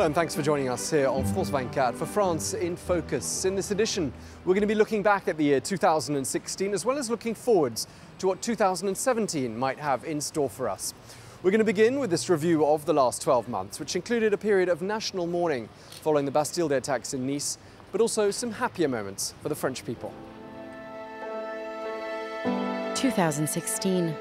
Hello and thanks for joining us here on France 24 for France in Focus. In this edition, we're going to be looking back at the year 2016 as well as looking forwards to what 2017 might have in store for us. We're going to begin with this review of the last 12 months, which included a period of national mourning following the Bastille attacks in Nice, but also some happier moments for the French people. 2016.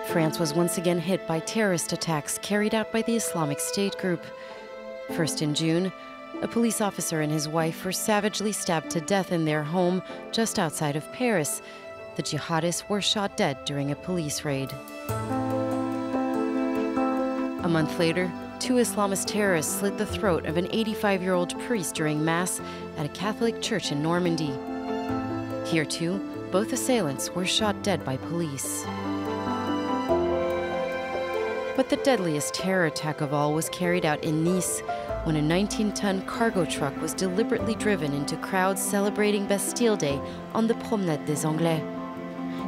France was once again hit by terrorist attacks carried out by the Islamic State group. First in June, a police officer and his wife were savagely stabbed to death in their home just outside of Paris. The jihadists were shot dead during a police raid. A month later, two Islamist terrorists slit the throat of an 85-year-old priest during Mass at a Catholic church in Normandy. Here too, both assailants were shot dead by police. But the deadliest terror attack of all was carried out in Nice, when a 19-ton cargo truck was deliberately driven into crowds celebrating Bastille Day on the Promenade des Anglais.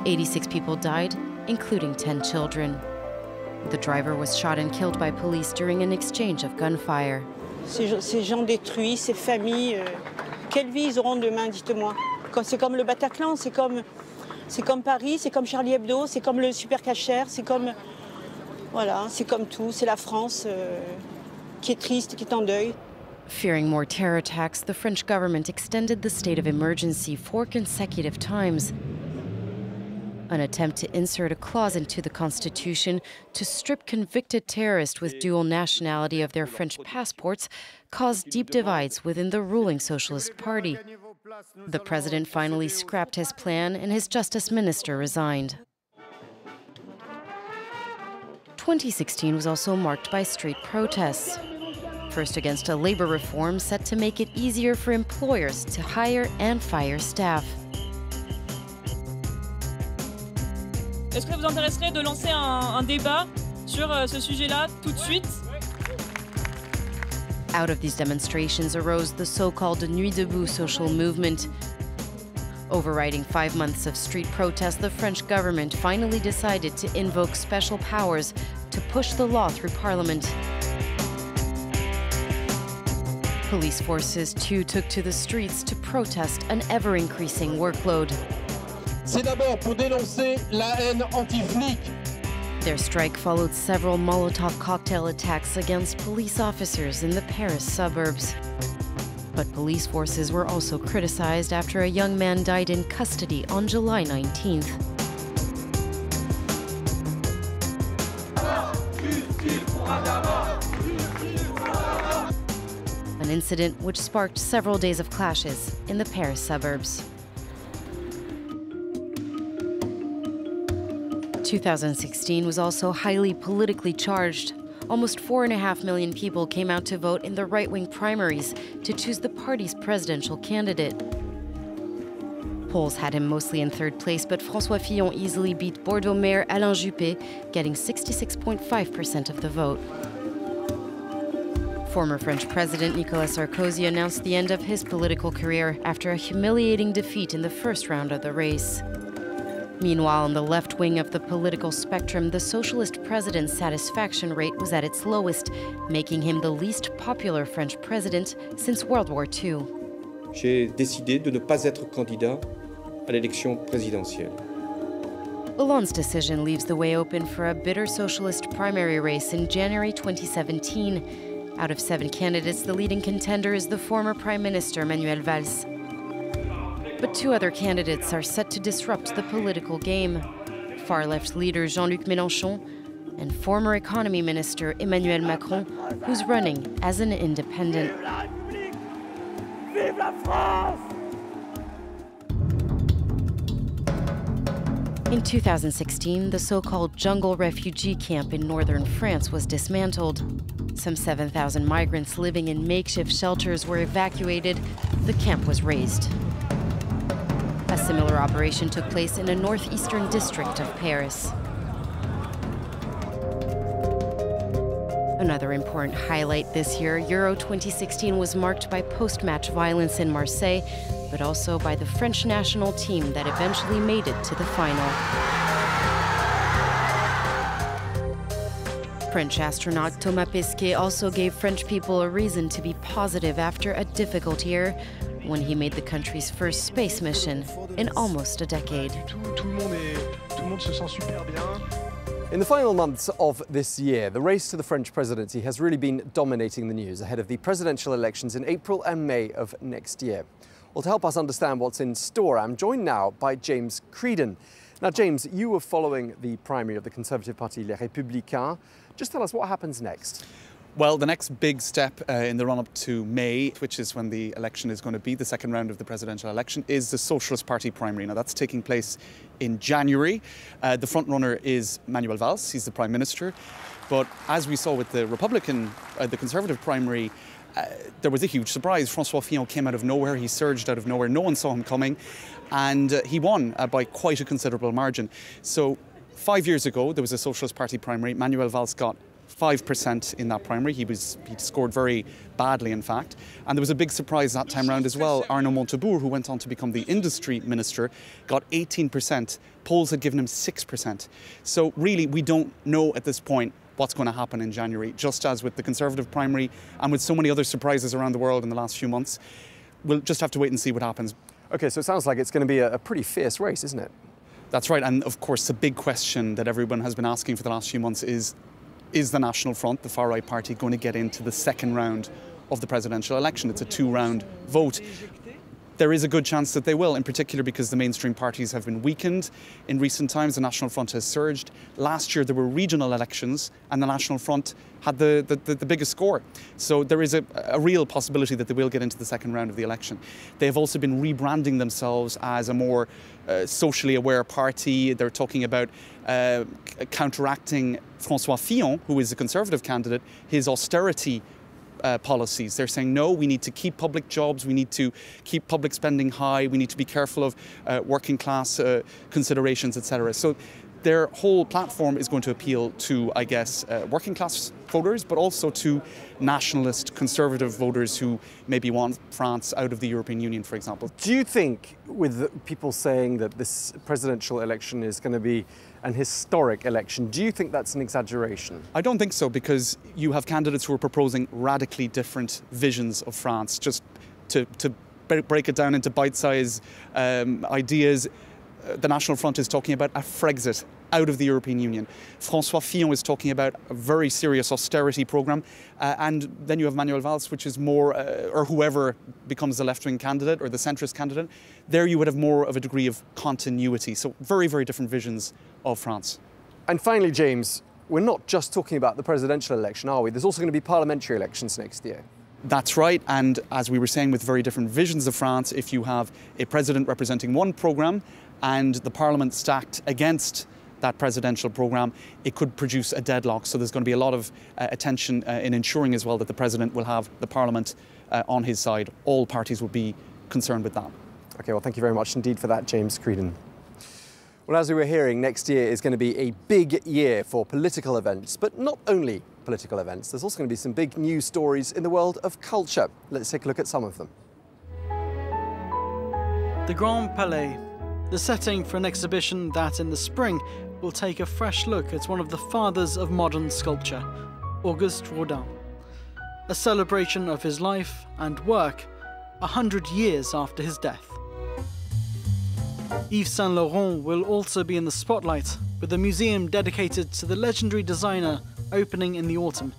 86 people died, including 10 children. The driver was shot and killed by police during an exchange of gunfire. Ces gens détruits, ces familles, quelle vie ils auront demain, dites-moi? C'est comme le Bataclan, c'est comme Paris, c'est comme Charlie Hebdo, c'est comme le Super Cacher, c'est comme... Voilà, c'est comme tout, c'est la France qui est triste, qui est en deuil. Fearing more terror attacks, the French government extended the state of emergency 4 consecutive times. An attempt to insert a clause into the constitution to strip convicted terrorists with dual nationality of their French passports caused deep divides within the ruling Socialist Party. The president finally scrapped his plan and his justice minister resigned. 2016 was also marked by street protests. First against a labor reform set to make it easier for employers to hire and fire staff. Est-ce que ça vous intéresserait de lancer un débat sur ce sujet-là tout de suite? Out of these demonstrations arose the so-called Nuit debout social movement. Overriding 5 months of street protests, the French government finally decided to invoke special powers to push the law through Parliament. Police forces too took to the streets to protest an ever-increasing workload. C'est d'abord pour dénoncer la haine anti-flic. Their strike followed several Molotov cocktail attacks against police officers in the Paris suburbs. But police forces were also criticized after a young man died in custody on July 19th. An incident which sparked several days of clashes in the Paris suburbs. 2016 was also highly politically charged. Almost 4.5 million people came out to vote in the right-wing primaries to choose the party's presidential candidate. Polls had him mostly in third place, but François Fillon easily beat Bordeaux Mayor Alain Juppé, getting 66.5% of the vote. Former French President Nicolas Sarkozy announced the end of his political career after a humiliating defeat in the first round of the race. Meanwhile, on the left wing of the political spectrum, the Socialist president's satisfaction rate was at its lowest, making him the least popular French president since World War II. J'ai décidé de ne pas être candidat à l'élection présidentielle. Hollande's decision leaves the way open for a bitter socialist primary race in January 2017. Out of 7 candidates, the leading contender is the former Prime Minister Manuel Valls. But 2 other candidates are set to disrupt the political game. Far-left leader Jean-Luc Mélenchon and former economy minister Emmanuel Macron, who's running as an independent. Vive la France! In 2016, the so-called jungle refugee camp in northern France was dismantled. Some 7,000 migrants living in makeshift shelters were evacuated. The camp was razed. A similar operation took place in a northeastern district of Paris. Another important highlight this year, Euro 2016 was marked by post-match violence in Marseille, but also by the French national team that eventually made it to the final. French astronaut Thomas Pesquet also gave French people a reason to be positive after a difficult year when he made the country's first space mission in almost a decade. In the final months of this year, the race to the French presidency has really been dominating the news ahead of the presidential elections in April and May of next year. Well, to help us understand what's in store, I'm joined now by James Creedon. Now, James, you were following the primary of the Conservative Party, Les Républicains. Just tell us what happens next. Well, the next big step in the run-up to May, which is when the election is going to be, the second round of the presidential election, is the Socialist Party primary. Now, that's taking place in January. The front-runner is Manuel Valls. He's the Prime Minister. But as we saw with the the Conservative primary, there was a huge surprise. François Fillon came out of nowhere. He surged out of nowhere. No one saw him coming. And he won by quite a considerable margin. So 5 years ago, there was a Socialist Party primary. Manuel Valls got 5% in that primary. He scored very badly, in fact. And there was a big surprise that time round as well. Arnaud Montebourg, who went on to become the industry minister, got 18%. Polls had given him 6%. So really, we don't know at this point what's going to happen in January, just as with the Conservative primary and with so many other surprises around the world in the last few months. We'll just have to wait and see what happens. OK, so it sounds like it's going to be a pretty fierce race, isn't it? That's right. And of course, the big question that everyone has been asking for the last few months is the National Front, the far-right party, going to get into the second round of the presidential election? It's a two-round vote. There is a good chance that they will, in particular because the mainstream parties have been weakened. In recent times, the National Front has surged. Last year, there were regional elections, and the National Front had the biggest score. So there is a real possibility that they will get into the second round of the election. They have also been rebranding themselves as a more socially aware party. They're talking about counteracting François Fillon, who is a Conservative candidate, his austerity policies. They're saying, no, we need to keep public jobs, we need to keep public spending high, we need to be careful of working class considerations, etc. So their whole platform is going to appeal to, I guess, working class voters, but also to nationalist, conservative voters who maybe want France out of the European Union, for example. Do you think, with people saying that this presidential election is going to be an historic election, do you think that's an exaggeration? I don't think so, because you have candidates who are proposing radically different visions of France. Just to break it down into bite-sized ideas, the National Front is talking about a Frexit out of the European Union. François Fillon is talking about a very serious austerity programme. And then you have Manuel Valls, which is more, or whoever becomes the left-wing candidate or the centrist candidate, there you would have more of a degree of continuity. So very, very different visions of France. And finally, James, we're not just talking about the presidential election, are we? There's also going to be parliamentary elections next year. That's right, and as we were saying, with very different visions of France, if you have a president representing one programme and the parliament stacked against that presidential programme, it could produce a deadlock. So there's going to be a lot of attention in ensuring as well that the president will have the parliament on his side. All parties will be concerned with that. OK, well, thank you very much indeed for that, James Creedon. Well, as we were hearing, next year is going to be a big year for political events, but not only political events. There's also going to be some big news stories in the world of culture. Let's take a look at some of them. The Grand Palais, the setting for an exhibition that in the spring will take a fresh look at one of the fathers of modern sculpture, Auguste Rodin. A celebration of his life and work 100 years after his death. Yves Saint Laurent will also be in the spotlight, with a museum dedicated to the legendary designer opening in the autumn.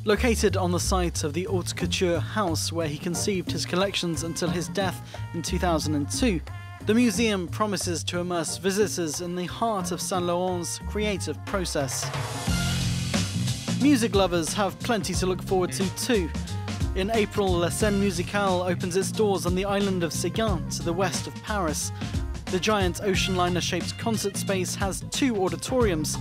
Located on the site of the Haute Couture house where he conceived his collections until his death in 2002, the museum promises to immerse visitors in the heart of Saint Laurent's creative process. Music lovers have plenty to look forward to too. In April, La Scène Musicale opens its doors on the island of Séguin to the west of Paris. The giant ocean liner-shaped concert space has 2 auditoriums.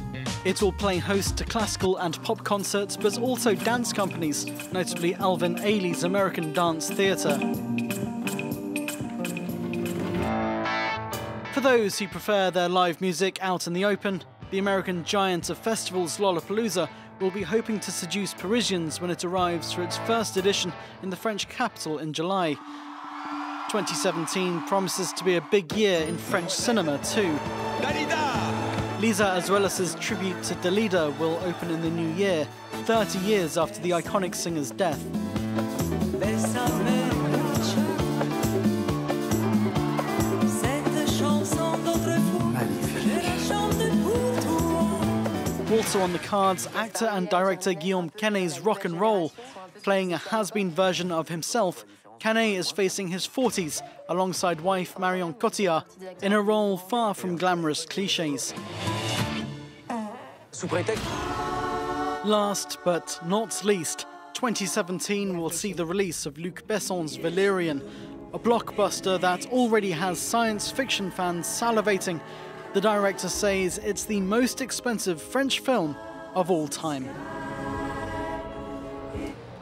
It will play host to classical and pop concerts, but also dance companies, notably Alvin Ailey's American Dance Theatre. For those who prefer their live music out in the open, the American giant of festivals Lollapalooza will be hoping to seduce Parisians when it arrives for its first edition in the French capital in July. 2017 promises to be a big year in French cinema too. Lisa Azuelas' tribute to the leader will open in the new year, 30 years after the iconic singer's death. Also on the cards, actor and director Guillaume Canet's Rock and Roll. Playing a has-been version of himself, Canet is facing his 40s alongside wife Marion Cotillard in a role far from glamorous cliches. Last but not least, 2017 will see the release of Luc Besson's Valerian, a blockbuster that already has science fiction fans salivating. The director says it's the most expensive French film of all time.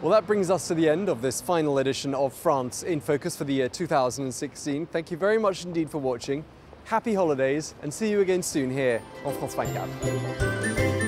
Well, that brings us to the end of this final edition of France in Focus for the year 2016. Thank you very much indeed for watching. Happy holidays and see you again soon here on France 24.